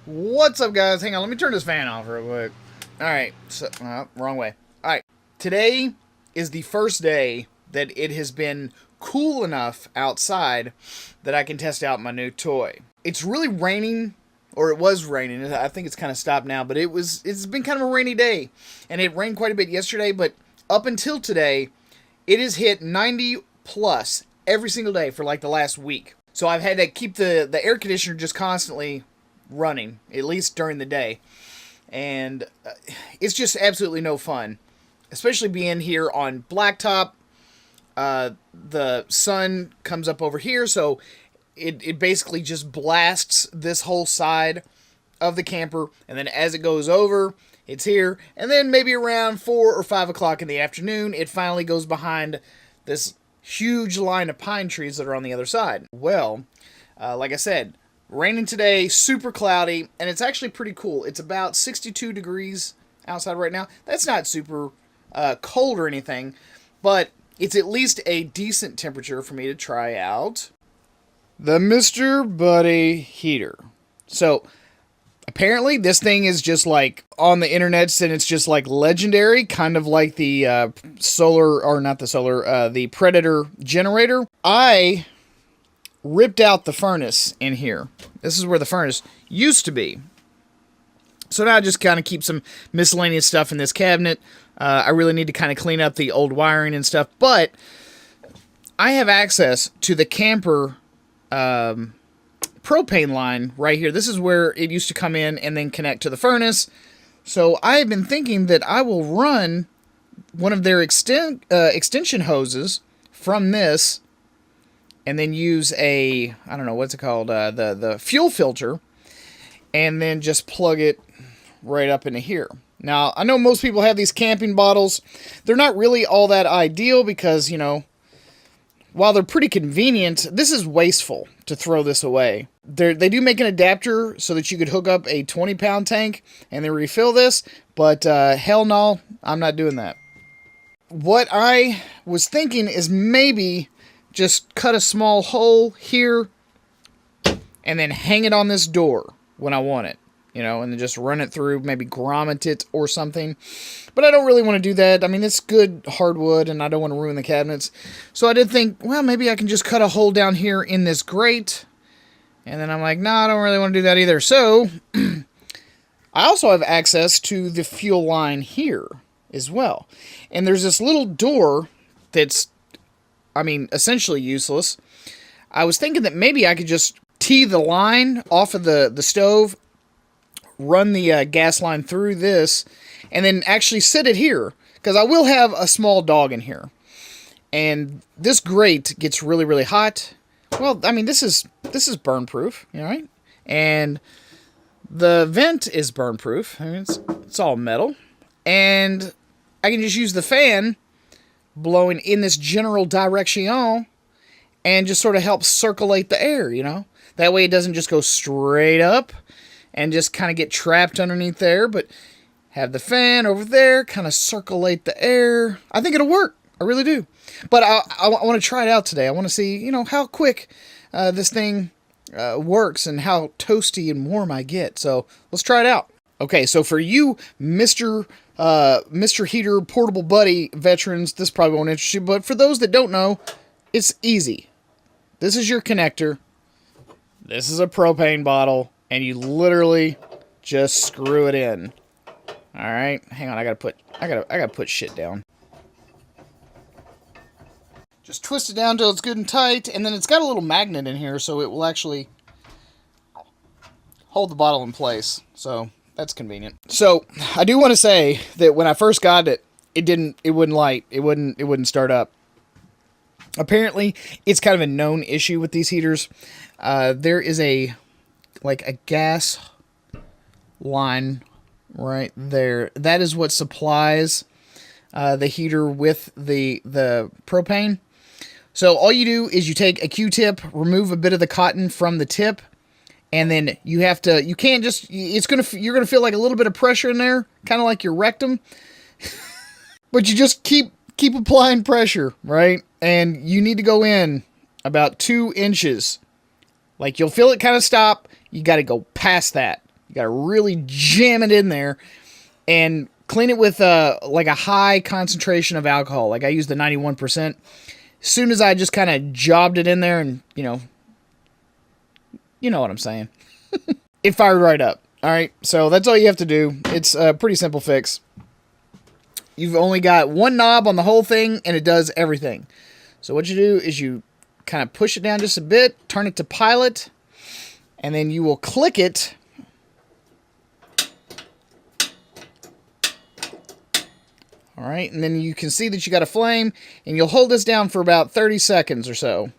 What's up, guys? Hang on, let me turn this fan off real quick. Alright, so, wrong way. Alright, today is the first day that it has been cool enough outside that I can test out my new toy. It's really raining, or it was raining. I think it's kind of stopped now, but it's been kind of a rainy day. And it rained quite a bit yesterday, but up until today, it has hit 90 plus every single day for like the last week. So I've had to keep the air conditioner just constantly running, at least during the day. And it's just absolutely no fun, especially being here on blacktop. The sun comes up over here, so it basically just blasts this whole side of the camper, and then as it goes over, it's here, and then maybe around 4 or 5 o'clock in the afternoon, it finally goes behind this huge line of pine trees that are on the other side. Well, like I said, raining today, super cloudy, and it's actually pretty cool. It's about 62 degrees outside right now. That's not super cold or anything, but it's at least a decent temperature for me to try out the Mr. Buddy heater. So, apparently this thing is just like on the internet, and it's just like legendary, kind of like the the Predator generator. I ripped out the furnace in here. This is where the furnace used to be. So now I just kind of keep some miscellaneous stuff in this cabinet. I really need to kind of clean up the old wiring and stuff, but I have access to the camper propane line right here. This is where it used to come in and then connect to the furnace. So I have been thinking that I will run one of their extension hoses from this, and then use a, I don't know, what's it called, the fuel filter, and then just plug it right up into here. Now, I know most people have these camping bottles. They're not really all that ideal because, you know, while they're pretty convenient, this is wasteful to throw this away. They do make an adapter so that you could hook up a 20-pound tank and then refill this, but hell no, I'm not doing that. What I was thinking is maybe just cut a small hole here and then hang it on this door when I want it, you know, and then just run it through, maybe grommet it or something. But I don't really want to do that. I mean, it's good hardwood and I don't want to ruin the cabinets. So I did think, well, maybe I can just cut a hole down here in this grate. And then I'm like, no, I don't really want to do that either. So I also have access to the fuel line here as well. And there's this little door that's, I mean, essentially useless. I was thinking that maybe I could just tee the line off of the stove, run the gas line through this, and then actually sit it here, because I will have a small dog in here. And this grate gets really, really hot. Well, I mean, this is burn proof, you know, right? And the vent is burn proof. I mean, it's all metal. And I can just use the fan blowing in this general direction and just sort of help circulate the air, you know? That way it doesn't just go straight up and just kind of get trapped underneath there, but have the fan over there, kind of circulate the air. I think it'll work. I really do. But I want to try it out today. I want to see, you know, how quick this thing works and how toasty and warm I get. So let's try it out. Okay, so for you, Mr. Heater Portable Buddy veterans, this probably won't interest you, but for those that don't know, it's easy. This is your connector. This is a propane bottle, and you literally just screw it in. All right, hang on, I gotta put shit down. Just twist it down till it's good and tight, and then it's got a little magnet in here, so it will actually hold the bottle in place. So that's convenient. So I do want to say that when I first got it, it wouldn't light. It wouldn't start up. Apparently, it's kind of a known issue with these heaters. There is a gas line right there. That is what supplies the heater with the propane. So all you do is you take a Q-tip, remove a bit of the cotton from the tip, and then you're gonna feel like a little bit of pressure in there, kind of like your rectum. But you just keep applying pressure, right? And you need to go in about 2 inches. Like, you'll feel it kind of stop. You got to go past that. You got to really jam it in there and clean it with like a high concentration of alcohol. Like I used the 91%. As soon as I just kind of jobbed it in there and, you know what I'm saying. It fired right up. All right, so that's all you have to do. It's a pretty simple fix. You've only got one knob on the whole thing, and it does everything. So what you do is you kind of push it down just a bit, turn it to pilot, and then you will click it. All right, and then you can see that you got a flame, and you'll hold this down for about 30 seconds or so.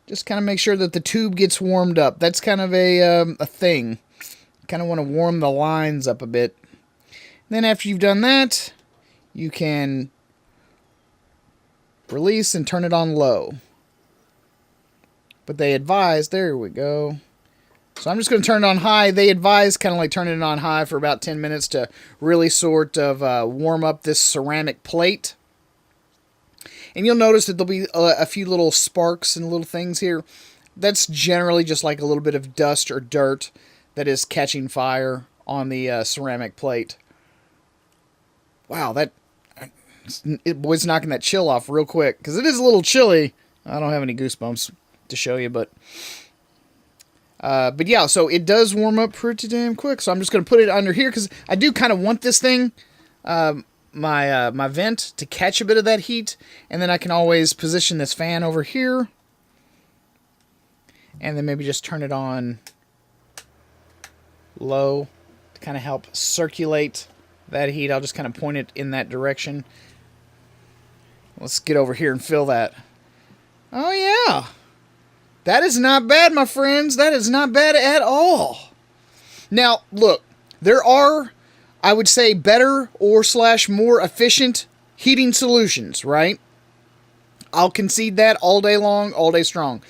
Just kind of make sure that the tube gets warmed up. That's kind of a thing. You kind of want to warm the lines up a bit. Then after you've done that, you can release and turn it on low. But they advise, there we go. So I'm just going to turn it on high. They advise kind of like turning it on high for about 10 minutes to really sort of warm up this ceramic plate. And you'll notice that there'll be a few little sparks and little things here. That's generally just like a little bit of dust or dirt that is catching fire on the ceramic plate. Wow, boy's knocking that chill off real quick. Because it is a little chilly. I don't have any goosebumps to show you, but yeah, so it does warm up pretty damn quick. So I'm just going to put it under here because I do kind of want this thing... my vent to catch a bit of that heat, and then I can always position this fan over here and then maybe just turn it on low to kind of help circulate that heat. I'll just kind of point it in that direction. Let's get over here and fill that. Oh yeah, that is not bad, my friends. That is not bad at all. Now look, there are, I would say, better or / more efficient heating solutions, right? I'll concede that all day long, all day strong.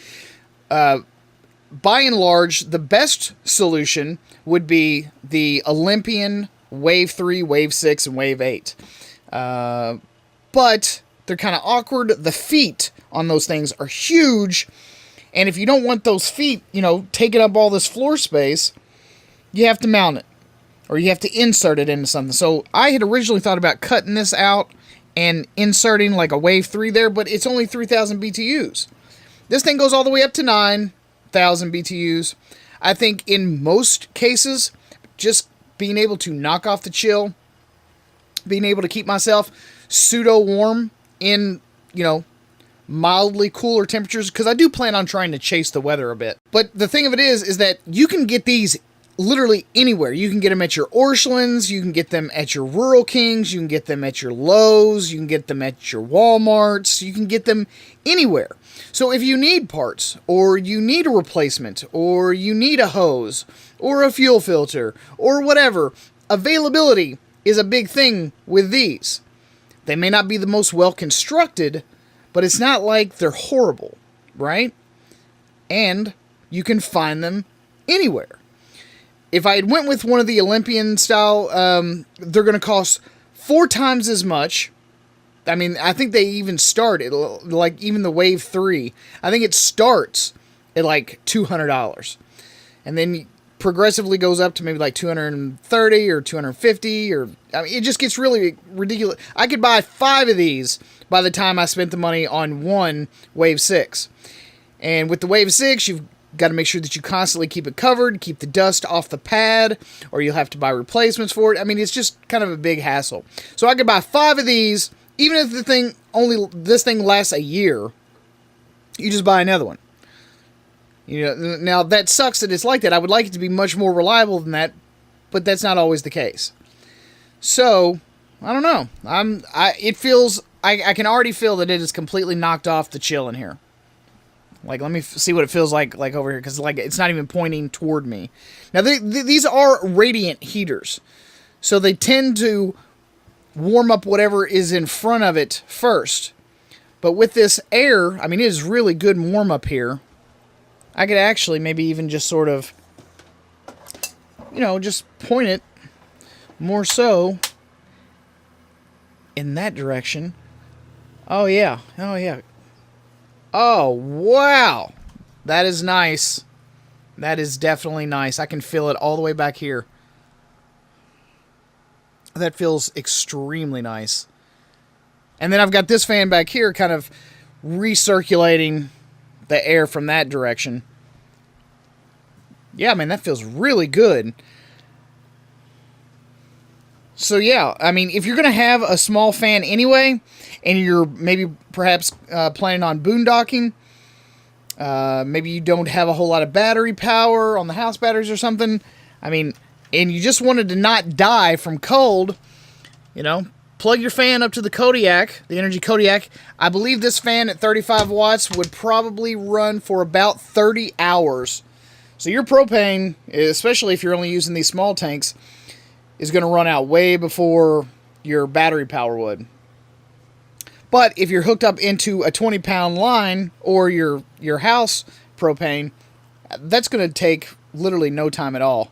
By and large, the best solution would be the Olympian Wave 3, Wave 6, and Wave 8. But they're kind of awkward. The feet on those things are huge. And if you don't want those feet, taking up all this floor space, you have to mount it. Or you have to insert it into something. So I had originally thought about cutting this out and inserting like a Wave 3 there, but it's only 3,000 BTUs. This thing goes all the way up to 9,000 BTUs. I think in most cases, just being able to knock off the chill, being able to keep myself pseudo-warm in, mildly cooler temperatures, because I do plan on trying to chase the weather a bit. But the thing of it is that you can get these literally anywhere. You can get them at your Orschelns, you can get them at your Rural Kings, you can get them at your Lowe's, you can get them at your Walmarts, you can get them anywhere. So if you need parts, or you need a replacement, or you need a hose, or a fuel filter, or whatever, availability is a big thing with these. They may not be the most well constructed, but it's not like they're horrible, right? And you can find them anywhere. If I had went with one of the Olympian style, they're going to cost 4 times as much. I mean, I think they even start at, like, even the Wave 3. I think it starts at, like, $200. And then progressively goes up to maybe, like, $230 or $250. Or, I mean, it just gets really ridiculous. I could buy 5 of these by the time I spent the money on one Wave 6. And with the Wave 6, you've got to make sure that you constantly keep it covered, keep the dust off the pad, or you'll have to buy replacements for it. I mean, it's just kind of a big hassle. So I could buy 5 of these, even if this thing lasts a year, you just buy another one. Now that sucks that it's like that. I would like it to be much more reliable than that, but that's not always the case. So, I don't know. I can already feel that it is completely knocked off the chill in here. Like, let me see what it feels like over here, because like it's not even pointing toward me. Now, these are radiant heaters, so they tend to warm up whatever is in front of it first. But with this air, I mean, it is really good warm up here. I could actually maybe even just sort of, just point it more so in that direction. Oh, yeah. Oh, yeah. Oh, wow. That is nice. That is definitely nice. I can feel it all the way back here. That feels extremely nice. And then I've got this fan back here kind of recirculating the air from that direction. Yeah, man, that feels really good. So yeah, I mean, if you're going to have a small fan anyway, and you're maybe perhaps planning on boondocking, maybe you don't have a whole lot of battery power on the house batteries or something, I mean, and you just wanted to not die from cold, you know, plug your fan up to the Kodiak, the Energy Kodiak. I believe this fan at 35 watts would probably run for about 30 hours. So your propane, especially if you're only using these small tanks, is going to run out way before your battery power would. But if you're hooked up into a 20-pound line or your house propane, that's going to take literally no time at all.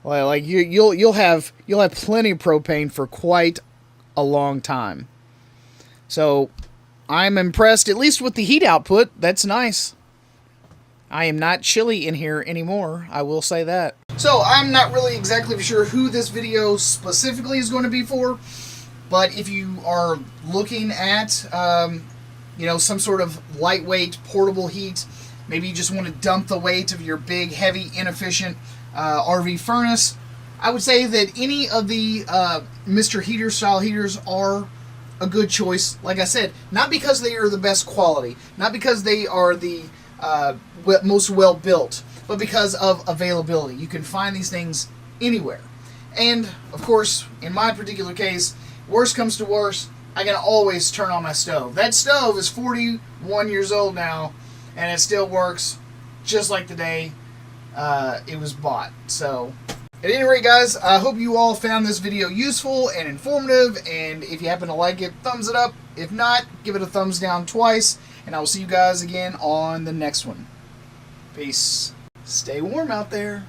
Like you'll have plenty of propane for quite a long time. So I'm impressed, at least with the heat output. That's nice. I am not chilly in here anymore, I will say that. So I'm not really exactly sure who this video specifically is going to be for, but if you are looking at some sort of lightweight portable heat, maybe you just want to dump the weight of your big, heavy, inefficient RV furnace, I would say that any of the Mr. Heater style heaters are a good choice. Like I said, not because they are the best quality, not because they are the most well built, but because of availability. You can find these things anywhere. And of course, in my particular case, worst comes to worst, I can always turn on my stove. That stove is 41 years old now, and it still works just like the day it was bought. So at any rate, guys, I hope you all found this video useful and informative, and if you happen to like it, thumbs it up. If not, give it a thumbs down twice, and I will see you guys again on the next one. Peace. Stay warm out there.